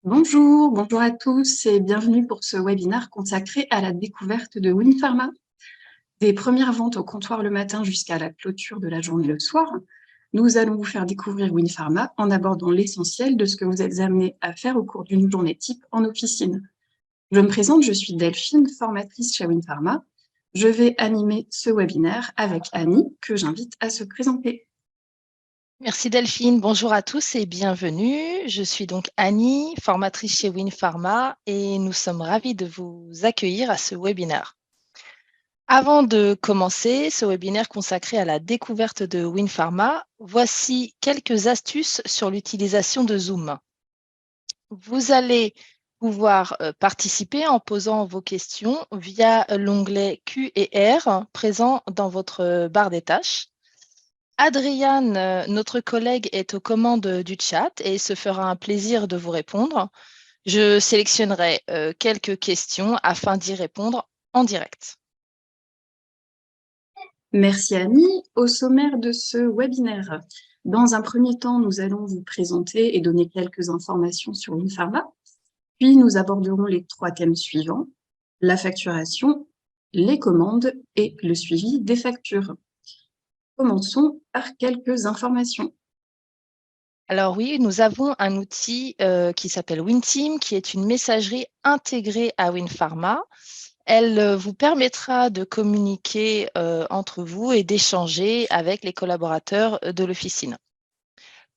Bonjour à tous et bienvenue pour ce webinaire consacré à la découverte de Winpharma. Des premières ventes au comptoir le matin jusqu'à la clôture de la journée le soir, nous allons vous faire découvrir Winpharma en abordant l'essentiel de ce que vous êtes amenés à faire au cours d'une journée type en officine. Je me présente, je suis Delphine, formatrice chez Winpharma. Je vais animer ce webinaire avec Annie, que j'invite à se présenter. Merci Delphine, bonjour à tous et bienvenue. Je suis donc Annie, formatrice chez Winpharma et nous sommes ravis de vous accueillir à ce webinaire. Avant de commencer ce webinaire consacré à la découverte de Winpharma, voici quelques astuces sur l'utilisation de Zoom. Vous allez pouvoir participer en posant vos questions via l'onglet Q&R présent dans votre barre des tâches. Adriane, notre collègue, est aux commandes du chat et se fera un plaisir de vous répondre. Je sélectionnerai quelques questions afin d'y répondre en direct. Merci Annie. Au sommaire de ce webinaire, dans un premier temps, nous allons vous présenter et donner quelques informations sur Winpharma. Puis nous aborderons les 3 thèmes suivants, la facturation, les commandes et le suivi des factures. Commençons par quelques informations. Alors oui, nous avons un outil qui s'appelle WinTeam, qui est une messagerie intégrée à Winpharma. Elle vous permettra de communiquer entre vous et d'échanger avec les collaborateurs de l'officine.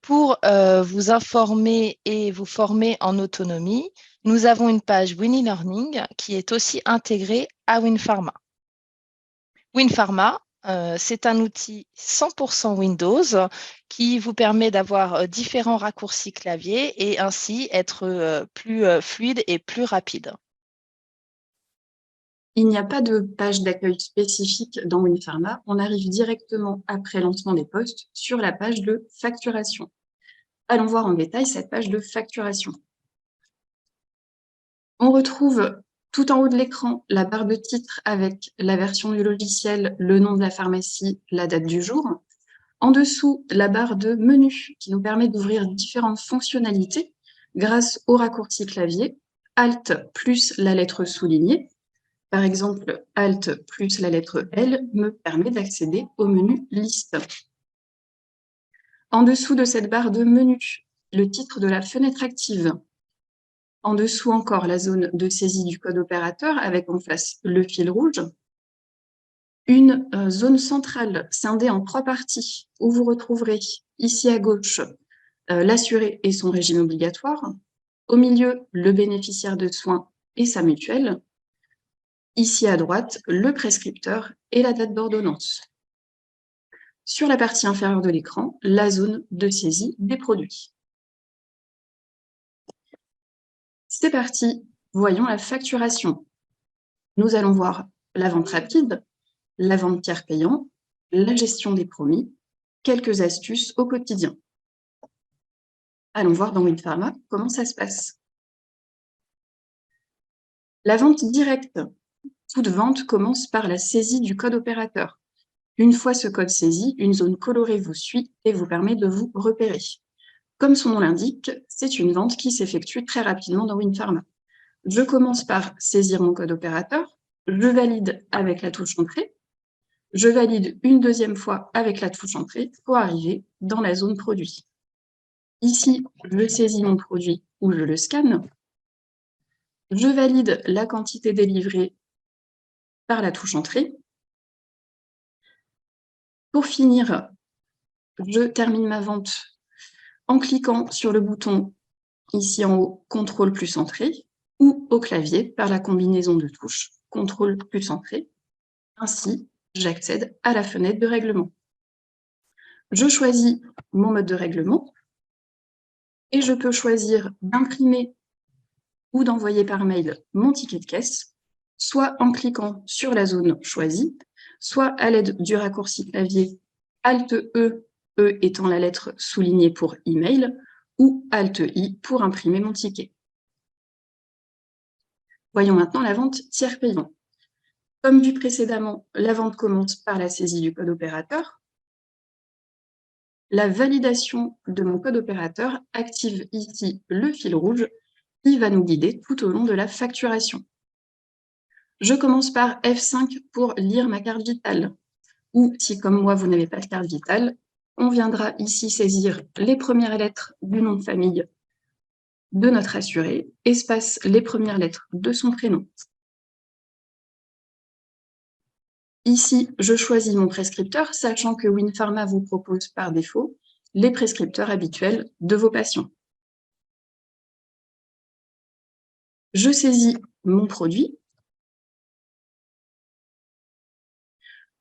Pour vous informer et vous former en autonomie, nous avons une page WinElearning qui est aussi intégrée à Winpharma. Winpharma, c'est un outil 100% Windows qui vous permet d'avoir différents raccourcis clavier et ainsi être plus fluide et plus rapide. Il n'y a pas de page d'accueil spécifique dans Winpharma, on arrive directement après lancement des postes sur la page de facturation. Allons voir en détail cette page de facturation. On retrouve tout en haut de l'écran la barre de titre avec la version du logiciel, le nom de la pharmacie, la date du jour. En dessous, la barre de menu qui nous permet d'ouvrir différentes fonctionnalités grâce au raccourci clavier Alt plus la lettre soulignée. Par exemple, Alt plus la lettre L me permet d'accéder au menu Liste. En dessous de cette barre de menu, le titre de la fenêtre active. En dessous encore, la zone de saisie du code opérateur avec en face le fil rouge. Une zone centrale scindée en 3 parties où vous retrouverez ici à gauche l'assuré et son régime obligatoire. Au milieu, le bénéficiaire de soins et sa mutuelle. Ici à droite, le prescripteur et la date d'ordonnance. Sur la partie inférieure de l'écran, la zone de saisie des produits. C'est parti, voyons la facturation. Nous allons voir la vente rapide, la vente tiers payant, la gestion des promis, quelques astuces au quotidien. Allons voir dans Winpharma comment ça se passe. La vente directe. Toute vente commence par la saisie du code opérateur. Une fois ce code saisi, une zone colorée vous suit et vous permet de vous repérer. Comme son nom l'indique, c'est une vente qui s'effectue très rapidement dans Winpharma. Je commence par saisir mon code opérateur, je valide avec la touche Entrée, je valide une deuxième fois avec la touche Entrée pour arriver dans la zone produit. Ici, je saisis mon produit ou je le scanne, je valide la quantité délivrée par la touche Entrée. Pour finir, je termine ma vente en cliquant sur le bouton ici en haut, CTRL plus Entrée, ou au clavier par la combinaison de touches CTRL plus Entrée. Ainsi, j'accède à la fenêtre de règlement. Je choisis mon mode de règlement et je peux choisir d'imprimer ou d'envoyer par mail mon ticket de caisse, soit en cliquant sur la zone choisie, soit à l'aide du raccourci clavier Alt-E, E étant la lettre soulignée pour email, ou Alt-I pour imprimer mon ticket. Voyons maintenant la vente tiers payant. Comme vu précédemment, la vente commence par la saisie du code opérateur. La validation de mon code opérateur active ici le fil rouge qui va nous guider tout au long de la facturation. Je commence par F5 pour lire ma carte vitale. Ou si, comme moi, vous n'avez pas de carte vitale, on viendra ici saisir les premières lettres du nom de famille de notre assuré, espace les premières lettres de son prénom. Ici, je choisis mon prescripteur, sachant que WinPharma vous propose par défaut les prescripteurs habituels de vos patients. Je saisis mon produit.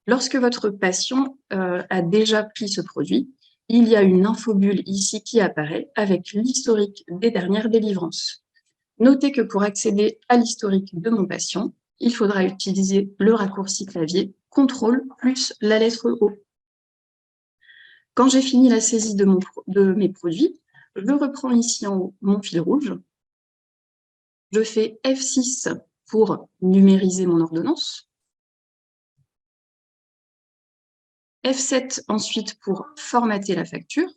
Lorsque votre patient a déjà pris ce produit, il y a une infobulle ici qui apparaît avec l'historique des dernières délivrances. Notez que pour accéder à l'historique de mon patient, il faudra utiliser le raccourci clavier CTRL plus la lettre O. Quand j'ai fini la saisie de mes produits, je reprends ici en haut mon fil rouge. Je fais F6 pour numériser mon ordonnance. F7 ensuite pour formater la facture.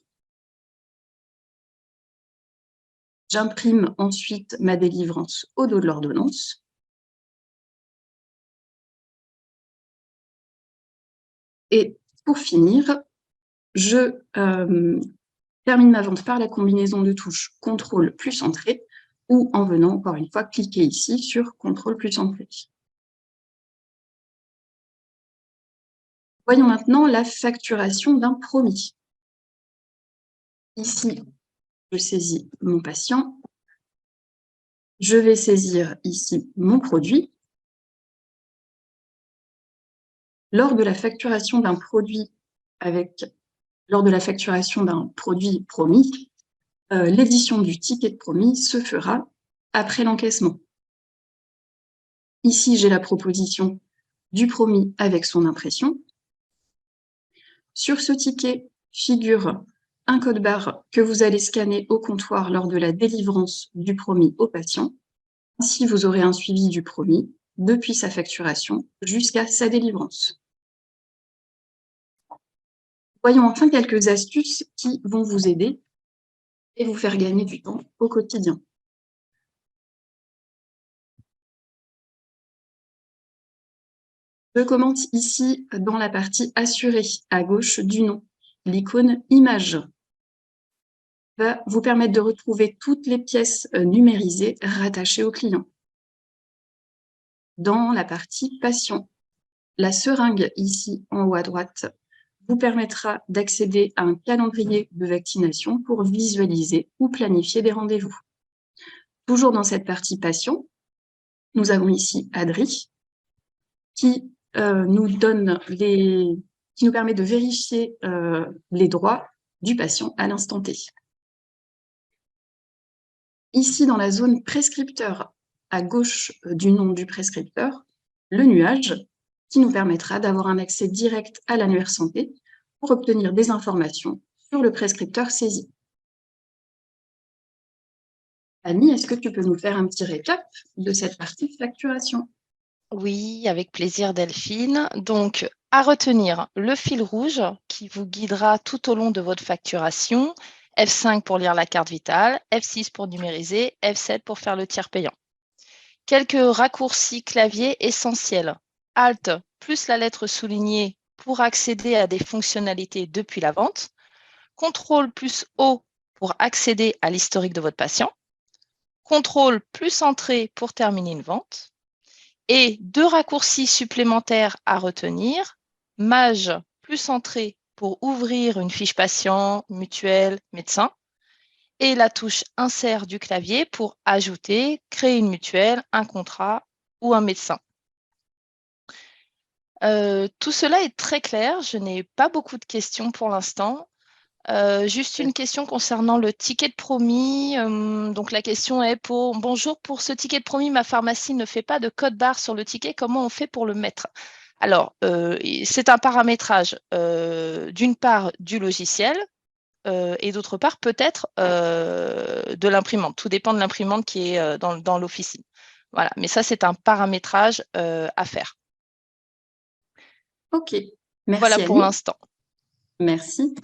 J'imprime ensuite ma délivrance au dos de l'ordonnance. Et pour finir, je termine ma vente par la combinaison de touches CTRL plus Entrée ou en venant encore une fois cliquer ici sur CTRL plus Entrée. Voyons maintenant la facturation d'un promis. Ici, je saisis mon patient. Je vais saisir ici mon produit. Lors de la facturation d'un produit promis, l'édition du ticket de promis se fera après l'encaissement. Ici, j'ai la proposition du promis avec son impression. Sur ce ticket figure un code barre que vous allez scanner au comptoir lors de la délivrance du promis au patient. Ainsi, vous aurez un suivi du promis depuis sa facturation jusqu'à sa délivrance. Voyons enfin quelques astuces qui vont vous aider et vous faire gagner du temps au quotidien. Je commence ici dans la partie assurée, à gauche du nom. L'icône image va vous permettre de retrouver toutes les pièces numérisées rattachées au client. Dans la partie patient, la seringue ici en haut à droite vous permettra d'accéder à un calendrier de vaccination pour visualiser ou planifier des rendez-vous. Toujours dans cette partie patient, nous avons ici Adri qui nous permet de vérifier les droits du patient à l'instant T. Ici, dans la zone prescripteur, à gauche du nom du prescripteur, le nuage qui nous permettra d'avoir un accès direct à l'annuaire santé pour obtenir des informations sur le prescripteur saisi. Annie, est-ce que tu peux nous faire un petit récap de cette partie de facturation? Oui, avec plaisir Delphine. Donc, à retenir le fil rouge qui vous guidera tout au long de votre facturation. F5 pour lire la carte vitale, F6 pour numériser, F7 pour faire le tiers payant. Quelques raccourcis clavier essentiels. Alt plus la lettre soulignée pour accéder à des fonctionnalités depuis la vente. CTRL plus O pour accéder à l'historique de votre patient. CTRL plus Entrée pour terminer une vente. Et deux raccourcis supplémentaires à retenir. Mage plus Entrée pour ouvrir une fiche patient, mutuelle, médecin. Et la touche Insert du clavier pour ajouter, créer une mutuelle, un contrat ou un médecin. Tout cela est très clair. Je n'ai pas beaucoup de questions pour l'instant. Juste une question concernant le ticket de promis. Donc la question est bonjour, pour ce ticket de promis, ma pharmacie ne fait pas de code barre sur le ticket. Comment on fait pour le mettre? Alors, c'est un paramétrage d'une part du logiciel et d'autre part peut-être de l'imprimante. Tout dépend de l'imprimante qui est dans l'officine. Voilà, mais ça, c'est un paramétrage à faire. Ok, merci voilà pour Annie. l'instant. Merci.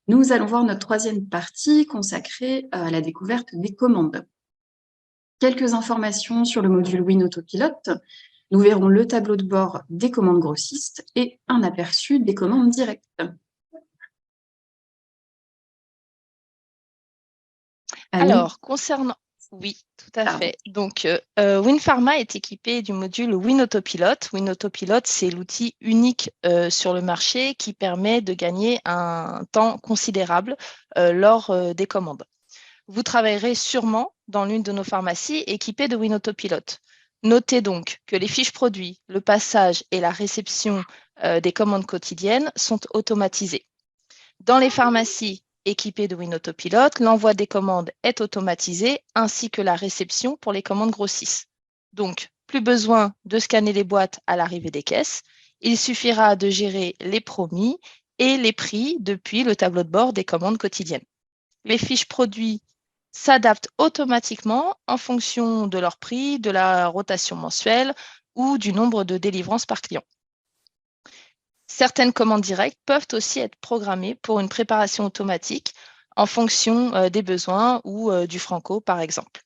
Nous allons voir notre troisième partie consacrée à la découverte des commandes. Quelques informations sur le module WinAutoPilot. Nous verrons le tableau de bord des commandes grossistes et un aperçu des commandes directes. Annie. Alors, concernant... Oui, tout à fait. Donc, WinPharma est équipé du module WinAutoPilot. WinAutoPilot, c'est l'outil unique sur le marché qui permet de gagner un temps considérable lors des commandes. Vous travaillerez sûrement dans l'une de nos pharmacies équipées de WinAutoPilot. Notez donc que les fiches produits, le passage et la réception des commandes quotidiennes sont automatisés. Dans les pharmacies équipées de WinAutoPilot, l'envoi des commandes est automatisé ainsi que la réception pour les commandes grossistes. Donc, plus besoin de scanner les boîtes à l'arrivée des caisses. Il suffira de gérer les promis et les prix depuis le tableau de bord des commandes quotidiennes. Les fiches produits s'adaptent automatiquement en fonction de leur prix, de la rotation mensuelle ou du nombre de délivrances par client. Certaines commandes directes peuvent aussi être programmées pour une préparation automatique en fonction des besoins ou du Franco, par exemple.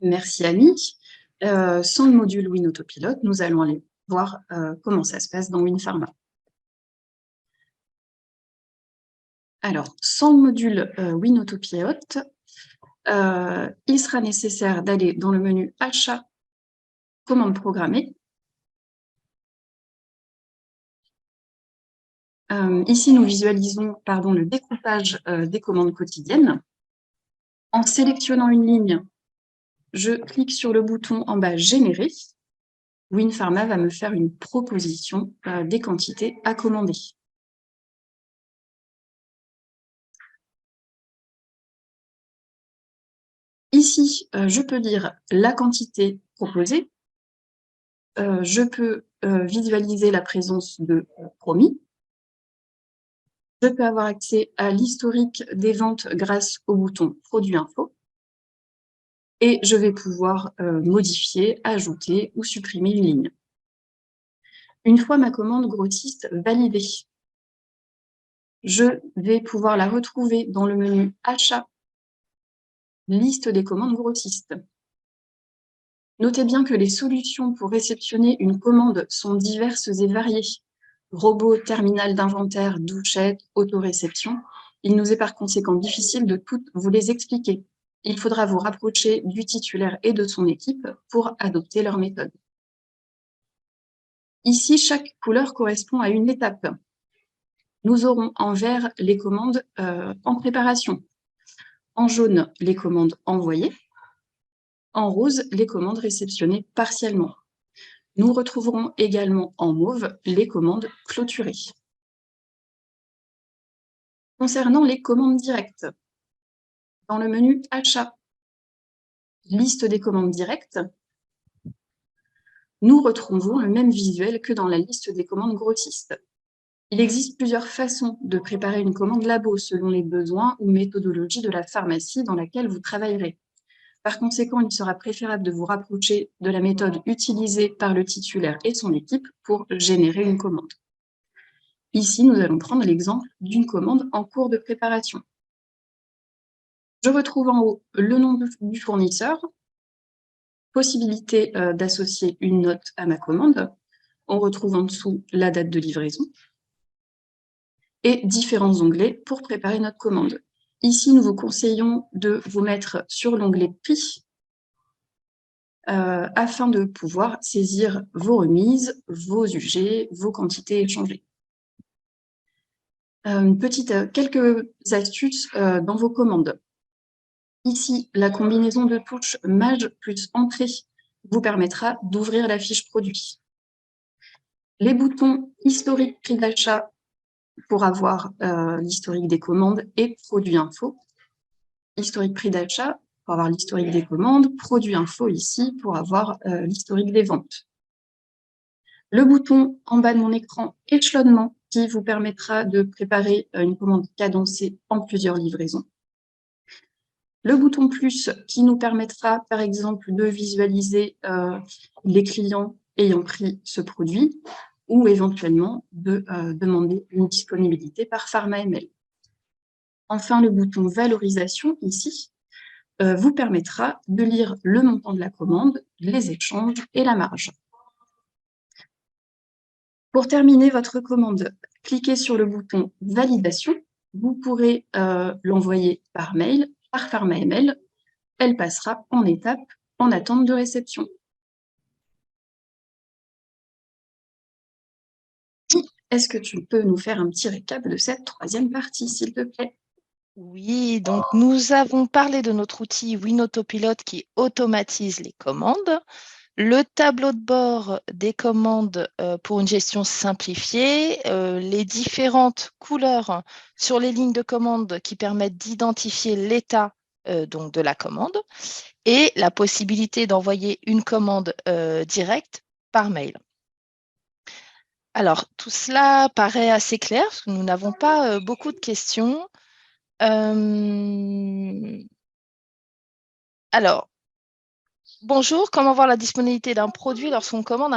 Merci Annie. Sans le module WinAutoPilot, nous allons aller voir comment ça se passe dans WinPharma. Alors, sans le module WinAutoPilot, il sera nécessaire d'aller dans le menu Achat, Commandes programmées. Ici, nous visualisons le découpage des commandes quotidiennes. En sélectionnant une ligne, je clique sur le bouton en bas « Générer ». WinPharma va me faire une proposition des quantités à commander. Ici, je peux lire la quantité proposée. Je peux visualiser la présence de promis. Je peux avoir accès à l'historique des ventes grâce au bouton « Produit info ». Et je vais pouvoir modifier, ajouter ou supprimer une ligne. Une fois ma commande grossiste validée, je vais pouvoir la retrouver dans le menu « Achat », liste des commandes grossistes. Notez bien que les solutions pour réceptionner une commande sont diverses et variées. Robot, terminal d'inventaire, douchette, autoréception. Il nous est par conséquent difficile de toutes vous les expliquer. Il faudra vous rapprocher du titulaire et de son équipe pour adopter leur méthode. Ici, chaque couleur correspond à une étape. Nous aurons en vert les commandes en préparation, en jaune les commandes envoyées, en rose les commandes réceptionnées partiellement. Nous retrouverons également en mauve les commandes clôturées. Concernant les commandes directes, dans le menu « Achat », liste des commandes directes, nous retrouvons le même visuel que dans la liste des commandes grossistes. Il existe plusieurs façons de préparer une commande labo selon les besoins ou méthodologies de la pharmacie dans laquelle vous travaillerez. Par conséquent, il sera préférable de vous rapprocher de la méthode utilisée par le titulaire et son équipe pour générer une commande. Ici, nous allons prendre l'exemple d'une commande en cours de préparation. Je retrouve en haut le nom du fournisseur, possibilité d'associer une note à ma commande. On retrouve en dessous la date de livraison et différents onglets pour préparer notre commande. Ici, nous vous conseillons de vous mettre sur l'onglet « Prix » afin de pouvoir saisir vos remises, vos UG, vos quantités échangées. Quelques astuces dans vos commandes. Ici, la combinaison de touches Maj plus Entrée vous permettra d'ouvrir la fiche produit. Les boutons historique prix d'achat pour avoir l'historique des commandes et produit info. Historique prix d'achat pour avoir l'historique des commandes, produit info ici pour avoir l'historique des ventes. Le bouton en bas de mon écran échelonnement qui vous permettra de préparer une commande cadencée en plusieurs livraisons. Le bouton plus qui nous permettra par exemple de visualiser les clients ayant pris ce produit ou éventuellement de demander une disponibilité par PharmaML. Enfin, le bouton valorisation ici vous permettra de lire le montant de la commande, les échanges et la marge. Pour terminer votre commande, cliquez sur le bouton « Validation ». Vous pourrez l'envoyer par mail, par format email. Elle passera en étape en attente de réception. Est-ce que tu peux nous faire un petit récap de cette troisième partie, s'il te plaît? Oui, donc nous avons parlé de notre outil WinAutoPilot qui automatise les commandes, le tableau de bord des commandes pour une gestion simplifiée, les différentes couleurs sur les lignes de commande qui permettent d'identifier l'état donc de la commande et la possibilité d'envoyer une commande directe par mail. Alors, tout cela paraît assez clair parce que nous n'avons pas beaucoup de questions. Alors, bonjour, comment voir la disponibilité d'un produit lorsqu'on commande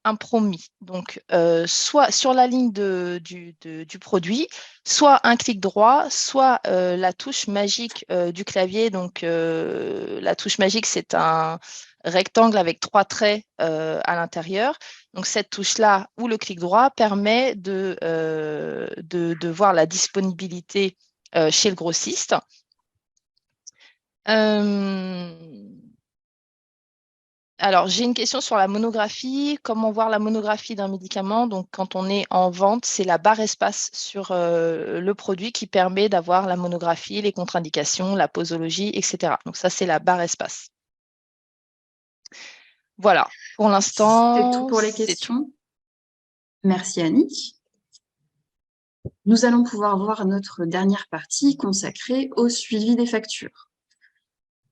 un promis? Donc, soit sur la ligne du produit, soit un clic droit, soit la touche magique du clavier. Donc, la touche magique, c'est un rectangle avec 3 traits à l'intérieur. Donc, cette touche-là ou le clic droit permet de voir la disponibilité chez le grossiste. Alors, j'ai une question sur la monographie. Comment voir la monographie d'un médicament? Donc, quand on est en vente, c'est la barre espace sur le produit qui permet d'avoir la monographie, les contre-indications, la posologie, etc. Donc, ça, c'est la barre espace. Voilà, pour l'instant, c'est tout pour les questions. Merci Annie. Nous allons pouvoir voir notre dernière partie consacrée au suivi des factures.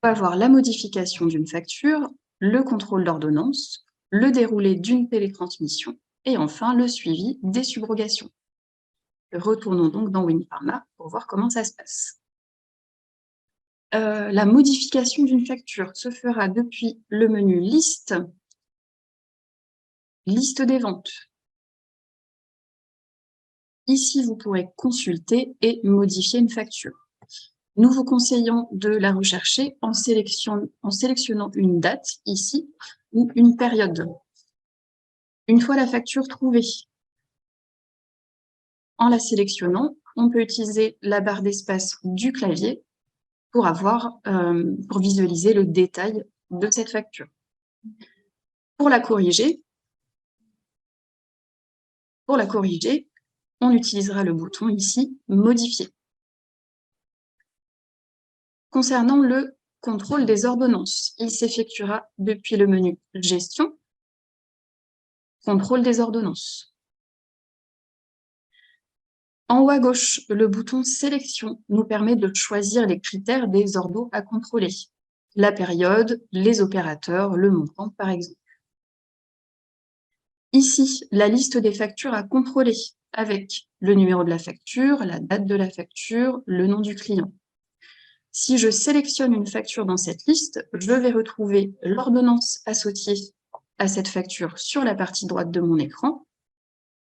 On va voir la modification d'une facture, le contrôle d'ordonnance, le déroulé d'une télétransmission et enfin le suivi des subrogations. Retournons donc dans WinPharma pour voir comment ça se passe. La modification d'une facture se fera depuis le menu Liste, Liste des ventes. Ici, vous pourrez consulter et modifier une facture. Nous vous conseillons de la rechercher en sélectionnant une date, ici, ou une période. Une fois la facture trouvée, en la sélectionnant, on peut utiliser la barre d'espace du clavier pour visualiser le détail de cette facture. Pour la corriger, on utilisera le bouton ici « Modifier ». Concernant le contrôle des ordonnances, il s'effectuera depuis le menu « Gestion »,« Contrôle des ordonnances ». En haut à gauche, le bouton « Sélection » nous permet de choisir les critères des ordos à contrôler, la période, les opérateurs, le montant par exemple. Ici, la liste des factures à contrôler avec le numéro de la facture, la date de la facture, le nom du client. Si je sélectionne une facture dans cette liste, je vais retrouver l'ordonnance associée à cette facture sur la partie droite de mon écran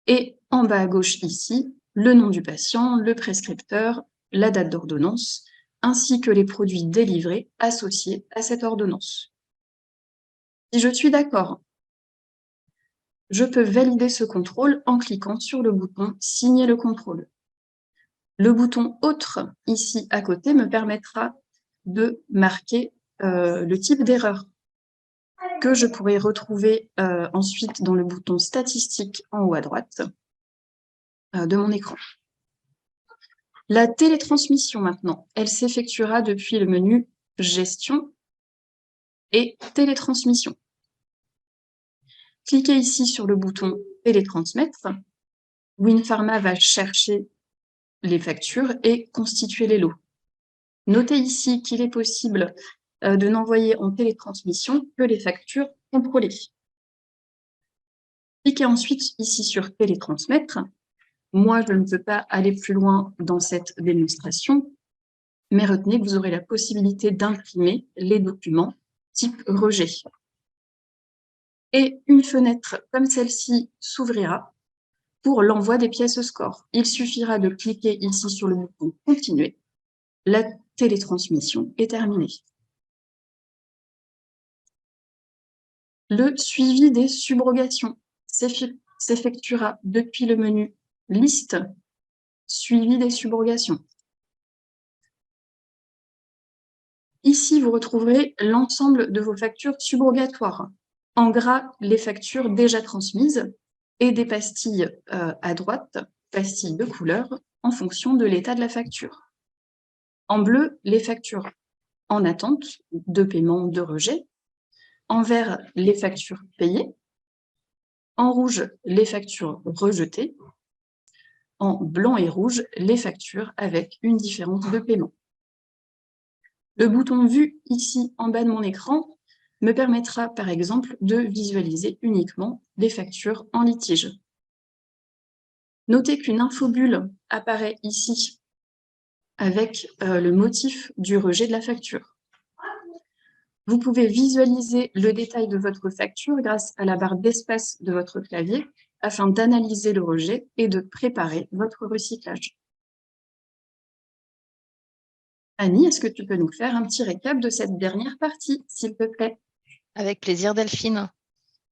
et en bas à gauche ici, le nom du patient, le prescripteur, la date d'ordonnance, ainsi que les produits délivrés associés à cette ordonnance. Si je suis d'accord, je peux valider ce contrôle en cliquant sur le bouton « Signer le contrôle ». Le bouton « Autre » ici à côté me permettra de marquer le type d'erreur que je pourrai retrouver ensuite dans le bouton « Statistiques » en haut à droite de mon écran. La télétransmission maintenant, elle s'effectuera depuis le menu « Gestion » et « Télétransmission ». Cliquez ici sur le bouton « Télétransmettre ». WinPharma va chercher les factures et constituer les lots. Notez ici qu'il est possible de n'envoyer en télétransmission que les factures contrôlées. Cliquez ensuite ici sur « Télétransmettre ». Moi, je ne peux pas aller plus loin dans cette démonstration, mais retenez que vous aurez la possibilité d'imprimer les documents type rejet. Et une fenêtre comme celle-ci s'ouvrira pour l'envoi des pièces score. Il suffira de cliquer ici sur le bouton « Continuer ». La télétransmission est terminé. Le suivi des subrogations s'effectuera depuis le menu Liste, suivi des subrogations. Ici, vous retrouverez l'ensemble de vos factures subrogatoires. En gras, les factures déjà transmises et des pastilles à droite, pastilles de couleur, en fonction de l'état de la facture. En bleu, les factures en attente de paiement ou de rejet. En vert, les factures payées. En rouge, les factures rejetées. En blanc et rouge, les factures avec une différence de paiement. Le bouton Vue, ici en bas de mon écran, me permettra par exemple de visualiser uniquement les factures en litige. Notez qu'une infobulle apparaît ici avec le motif du rejet de la facture. Vous pouvez visualiser le détail de votre facture grâce à la barre d'espace de votre clavier afin d'analyser le rejet et de préparer votre recyclage. Annie, est-ce que tu peux nous faire un petit récap de cette dernière partie, s'il te plaît? Avec plaisir, Delphine.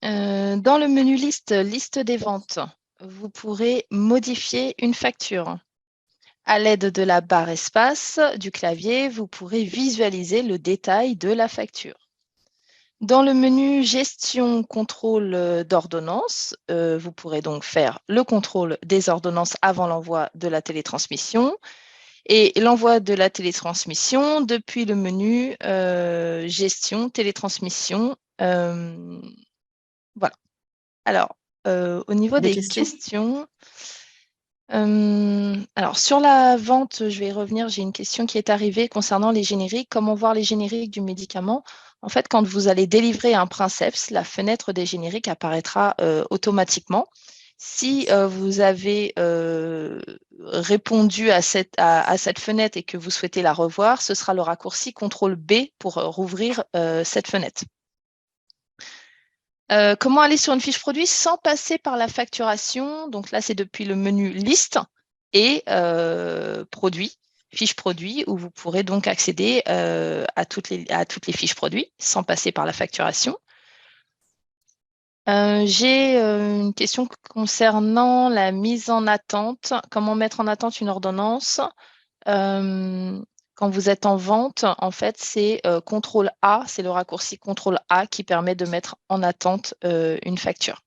Dans le menu liste des ventes, vous pourrez modifier une facture. À l'aide de la barre espace du clavier, vous pourrez visualiser le détail de la facture. Dans le menu gestion contrôle d'ordonnance, vous pourrez donc faire le contrôle des ordonnances avant l'envoi de la télétransmission et l'envoi de la télétransmission depuis le menu gestion télétransmission. Voilà. Alors, au niveau des questions, alors sur la vente, je vais revenir, j'ai une question qui est arrivée concernant les génériques. Comment voir les génériques du médicament? En fait, quand vous allez délivrer un princeps, la fenêtre des génériques apparaîtra automatiquement. Si vous avez répondu à cette fenêtre et que vous souhaitez la revoir, ce sera le raccourci CTRL B pour rouvrir cette fenêtre. Comment aller sur une fiche produit sans passer par la facturation? Donc là, c'est depuis le menu Liste et Produits, fiche produit, où vous pourrez donc accéder à toutes les fiches produits sans passer par la facturation. J'ai une question concernant la mise en attente. Comment mettre en attente une ordonnance? Quand vous êtes en vente, en fait, c'est CTRL A, c'est le raccourci CTRL A qui permet de mettre en attente une facture.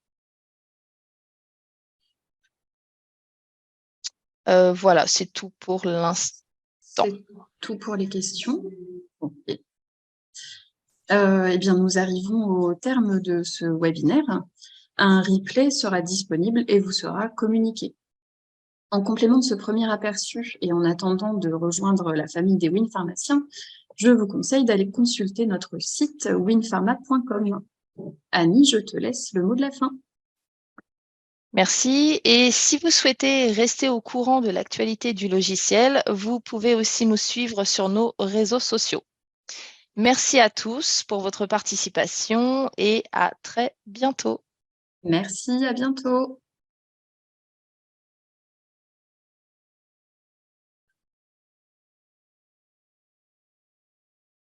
Voilà, c'est tout pour l'instant. C'est tout pour les questions. Okay. Eh bien, nous arrivons au terme de ce webinaire. Un replay sera disponible et vous sera communiqué. En complément de ce premier aperçu et en attendant de rejoindre la famille des WinPharmaciens, je vous conseille d'aller consulter notre site winpharma.com. Annie, je te laisse le mot de la fin. Merci. Et si vous souhaitez rester au courant de l'actualité du logiciel, vous pouvez aussi nous suivre sur nos réseaux sociaux. Merci à tous pour votre participation et à très bientôt. Merci, à bientôt.